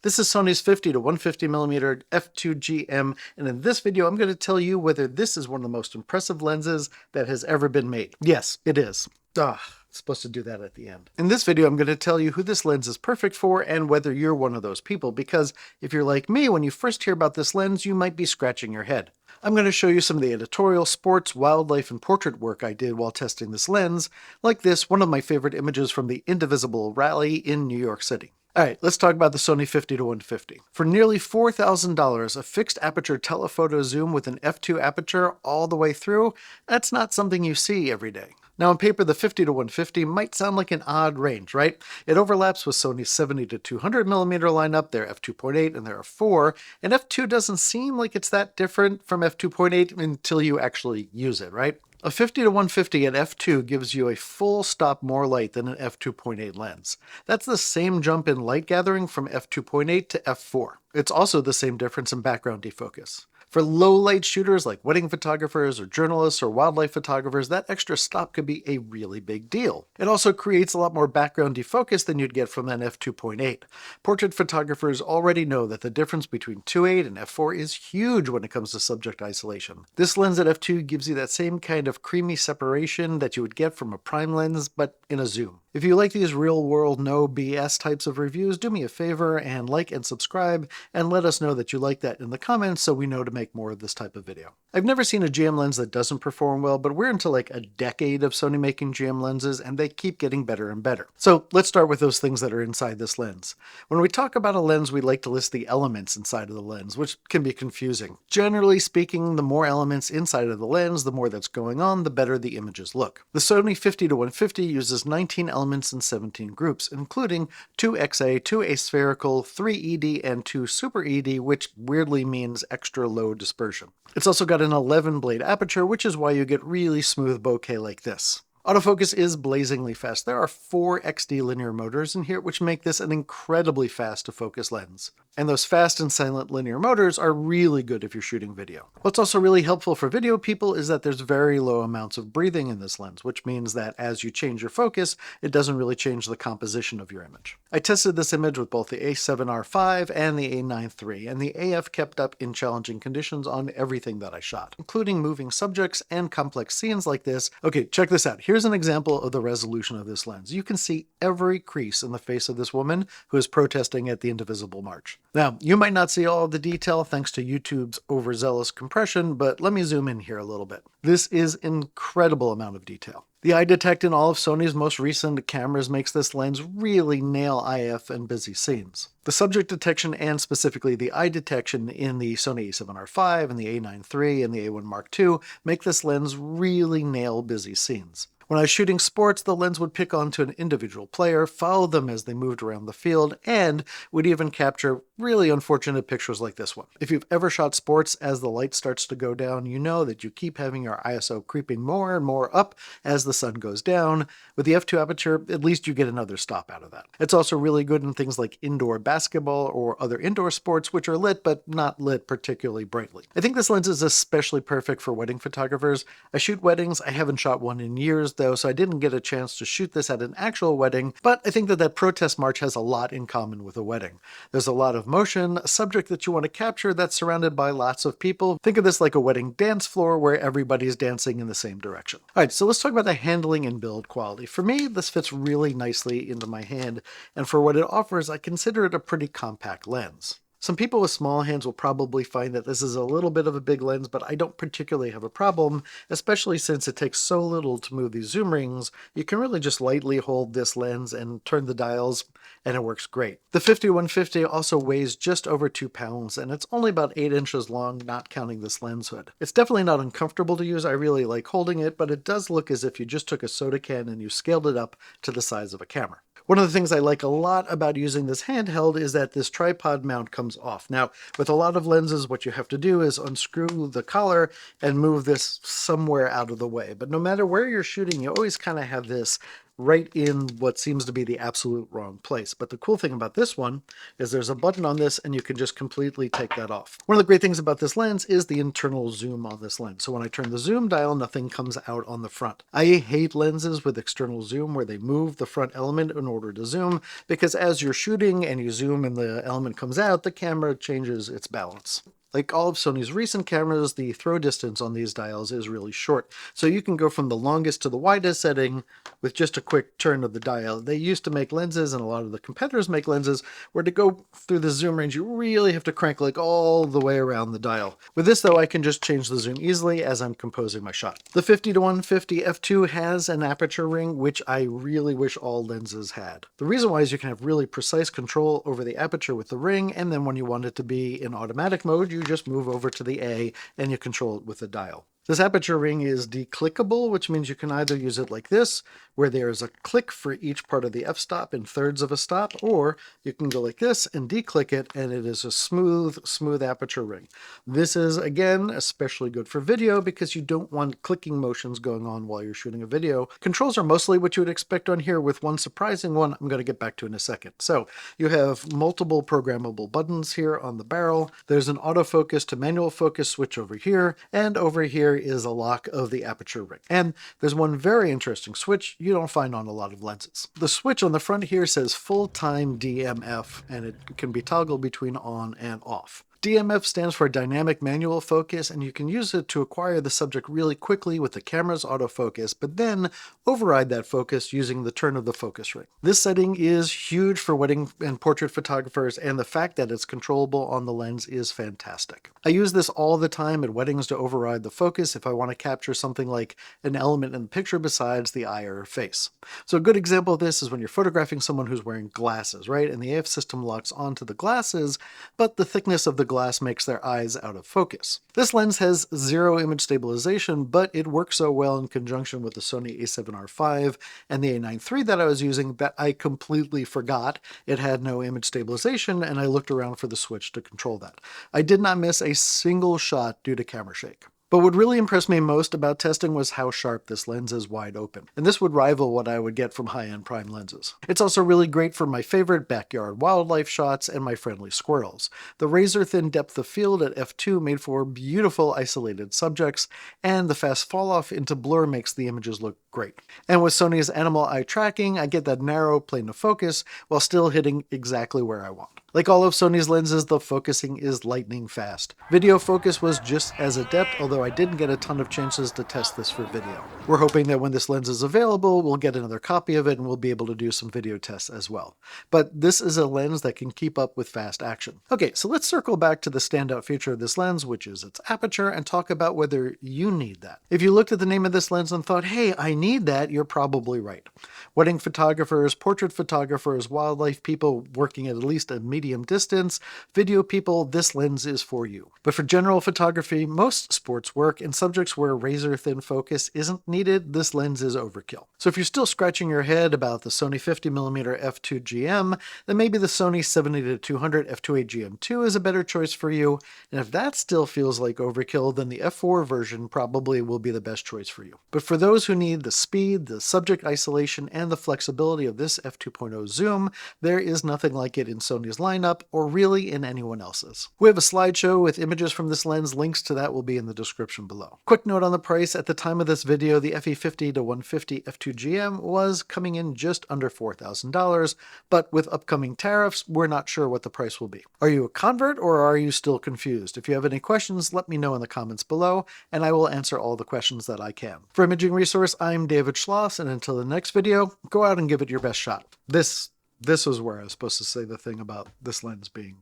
This is Sony's 50 to 150mm f2.GM, and in this video I'm going to tell you whether this is one of the most impressive lenses that has ever been made. Yes, it is. It's supposed to do that at the end. In this video I'm going to tell you who this lens is perfect for and whether you're one of those people, because if you're like me, when you first hear about this lens you might be scratching your head. I'm going to show you some of the editorial, sports, wildlife, and portrait work I did while testing this lens, like this, one of my favorite images from the Indivisible Rally in New York City. Alright, let's talk about the Sony 50 to 150. For nearly $4,000, a fixed aperture telephoto zoom with an f2 aperture all the way through, that's not something you see every day. Now on paper, the 50 to 150 might sound like an odd range, right? It overlaps with Sony's 70 to 200mm lineup, their f2.8 and their f4, and f2 doesn't seem like it's that different from f2.8 until you actually use it, right? A 50 to 150 at f2 gives you a full stop more light than an f2.8 lens. That's the same jump in light gathering from f2.8 to f4. It's also the same difference in background defocus. For low light shooters like wedding photographers or journalists or wildlife photographers, that extra stop could be a really big deal. It also creates a lot more background defocus than you'd get from an f2.8. Portrait photographers already know that the difference between 2.8 and f4 is huge when it comes to subject isolation. This lens at f2 gives you that same kind of creamy separation that you would get from a prime lens, but in a zoom. If you like these real-world, no BS types of reviews, do me a favor and like and subscribe, and let us know that you like that in the comments so we know to make more of this type of video. I've never seen a GM lens that doesn't perform well, but we're into like a decade of Sony making GM lenses, and they keep getting better and better. So let's start with those things that are inside this lens. When we talk about a lens, we like to list the elements inside of the lens, which can be confusing. Generally speaking, the more elements inside of the lens, the more that's going on, the better the images look. The Sony 50 to 150 uses 19 elements in 17 groups, including 2 XA, 2 aspherical, 3 ED, and 2 super ED, which weirdly means extra low dispersion. It's also got an 11 blade aperture, which is why you get really smooth bokeh like this. Autofocus is blazingly fast. There are 4 XD linear motors in here, which make this an incredibly fast to focus lens. And those fast and silent linear motors are really good if you're shooting video. What's also really helpful for video people is that there's very low amounts of breathing in this lens, which means that as you change your focus, it doesn't really change the composition of your image. I tested this image with both the A7R5 and the A9 III, and the AF kept up in challenging conditions on everything that I shot, including moving subjects and complex scenes like this. Okay, check this out. Here's an example of the resolution of this lens. You can see every crease in the face of this woman who is protesting at the Indivisible March. Now, you might not see all of the detail thanks to YouTube's overzealous compression, but let me zoom in here a little bit. This is an incredible amount of detail. The eye detect in all of Sony's most recent cameras makes this lens really nail IF and busy scenes. The subject detection and specifically the eye detection in the Sony A7R5 and the A9 III and the A1 Mark II make this lens really nail busy scenes. When I was shooting sports, the lens would pick onto an individual player, follow them as they moved around the field, and would even capture really unfortunate pictures like this one. If you've ever shot sports, as the light starts to go down, you know that you keep having your ISO creeping more and more up as the sun goes down. With the f2 aperture, at least you get another stop out of that. It's also really good in things like indoor basketball or other indoor sports, which are lit but not lit particularly brightly. I think this lens is especially perfect for wedding photographers. I shoot weddings. I haven't shot one in years though, so I didn't get a chance to shoot this at an actual wedding, but I think that protest march has a lot in common with a wedding. There's a lot of motion, a subject that you want to capture that's surrounded by lots of people. Think of this like a wedding dance floor where everybody's dancing in the same direction. Alright, so let's talk about the handling and build quality. For me, this fits really nicely into my hand, and for what it offers, I consider it a pretty compact lens. Some people with small hands will probably find that this is a little bit of a big lens, but I don't particularly have a problem, especially since it takes so little to move these zoom rings. You can really just lightly hold this lens and turn the dials, and it works great. The 50-150 also weighs just over 2 pounds, and it's only about 8 inches long, not counting this lens hood. It's definitely not uncomfortable to use. I really like holding it, but it does look as if you just took a soda can and you scaled it up to the size of a camera. One of the things I like a lot about using this handheld is that this tripod mount comes off. Now, with a lot of lenses, what you have to do is unscrew the collar and move this somewhere out of the way. But no matter where you're shooting, you always kind of have this right in what seems to be the absolute wrong place. But the cool thing about this one is there's a button on this and you can just completely take that off. One of the great things about this lens is the internal zoom on this lens. So when I turn the zoom dial, nothing comes out on the front. I hate lenses with external zoom where they move the front element in order to zoom, because as you're shooting and you zoom and the element comes out, the camera changes its balance. Like all of Sony's recent cameras, the throw distance on these dials is really short. So you can go from the longest to the widest setting with just a quick turn of the dial. They used to make lenses, and a lot of the competitors make lenses, where to go through the zoom range, you really have to crank like all the way around the dial. With this though, I can just change the zoom easily as I'm composing my shot. The 50-150 f2 has an aperture ring, which I really wish all lenses had. The reason why is you can have really precise control over the aperture with the ring, and then when you want it to be in automatic mode, you just move over to the A and you control it with the dial. This aperture ring is declickable, which means you can either use it like this, where there's a click for each part of the f-stop in thirds of a stop, or you can go like this and declick it, and it is a smooth aperture ring. This is, again, especially good for video because you don't want clicking motions going on while you're shooting a video. Controls are mostly what you would expect on here, with one surprising one I'm going to get back to in a second. So you have multiple programmable buttons here on the barrel. There's an autofocus to manual focus switch over here, and over here is a lock of the aperture ring. And there's one very interesting switch you don't find on a lot of lenses. The switch on the front here says full-time DMF, and it can be toggled between on and off. DMF stands for Dynamic Manual Focus, and you can use it to acquire the subject really quickly with the camera's autofocus, but then override that focus using the turn of the focus ring. This setting is huge for wedding and portrait photographers, and the fact that it's controllable on the lens is fantastic. I use this all the time at weddings to override the focus if I want to capture something like an element in the picture besides the eye or face. So a good example of this is when you're photographing someone who's wearing glasses, right? And the AF system locks onto the glasses, but the thickness of the glass makes their eyes out of focus. This lens has zero image stabilization, but it works so well in conjunction with the Sony a7R5 and the a9 III that I was using that I completely forgot it had no image stabilization, and I looked around for the switch to control that. I did not miss a single shot due to camera shake. But what really impressed me most about testing was how sharp this lens is wide open, and this would rival what I would get from high-end prime lenses. It's also really great for my favorite backyard wildlife shots and my friendly squirrels. The razor-thin depth of field at f2 made for beautiful isolated subjects, and the fast fall-off into blur makes the images look great. And with Sony's animal eye tracking, I get that narrow plane of focus while still hitting exactly where I want. Like all of Sony's lenses, the focusing is lightning fast. Video focus was just as adept, although I didn't get a ton of chances to test this for video. We're hoping that when this lens is available, we'll get another copy of it and we'll be able to do some video tests as well. But this is a lens that can keep up with fast action. Okay, so let's circle back to the standout feature of this lens, which is its aperture, and talk about whether you need that. If you looked at the name of this lens and thought, hey, I need that, you're probably right. Wedding photographers, portrait photographers, wildlife people working at least a medium distance, video people, this lens is for you. But for general photography, most sports work, and subjects where razor-thin focus isn't needed, this lens is overkill. So if you're still scratching your head about the Sony 50mm f2 GM, then maybe the Sony 70-200 f2.8 GM2 is a better choice for you, and if that still feels like overkill, then the f4 version probably will be the best choice for you. But for those who need the speed, the subject isolation, and the flexibility of this f2.0 zoom, there is nothing like it in Sony's lineup, or really in anyone else's. We have a slideshow with images from this lens. Links to that will be in the description below. Quick note on the price: at the time of this video, the FE50-150 f2 GM was coming in just under $4,000, but with upcoming tariffs, we're not sure what the price will be. Are you a convert or are you still confused? If you have any questions, let me know in the comments below, and I will answer all the questions that I can. For Imaging Resource, I'm David Schloss, and until the next video, go out and give it your best shot. This was where I was supposed to say the thing about this lens being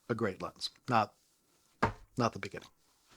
a great lens, not the beginning.